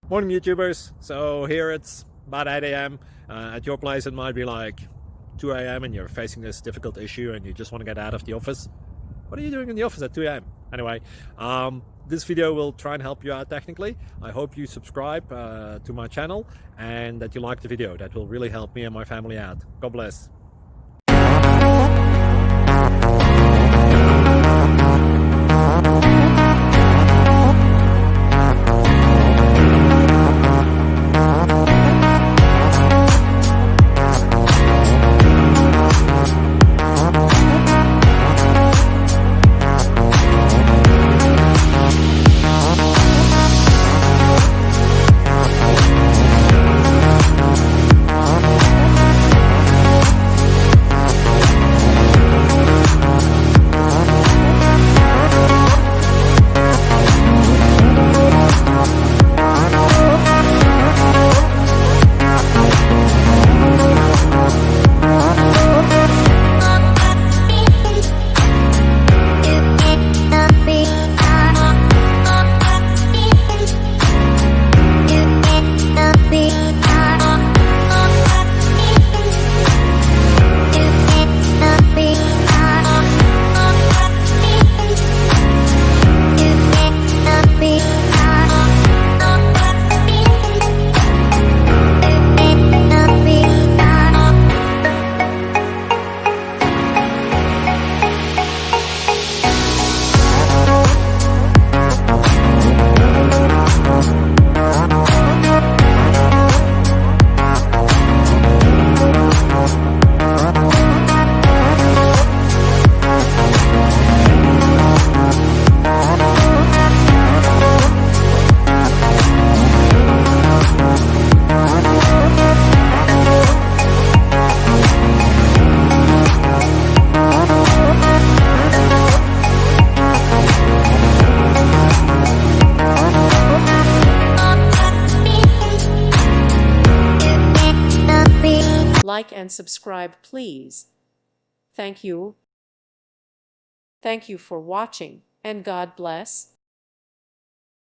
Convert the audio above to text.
Morning YouTubers. So here it's about 8 a.m. At your place it might be like 2 a.m. and you're facing this difficult issue and you just want to get out of the office. What are you doing in the office at 2 a.m.? Anyway, this video will try and help you out technically. I hope you subscribe to my channel and that you like the video. That will really help me and my family out. God bless. Like and subscribe, please. Thank you. Thank you for watching, and God bless.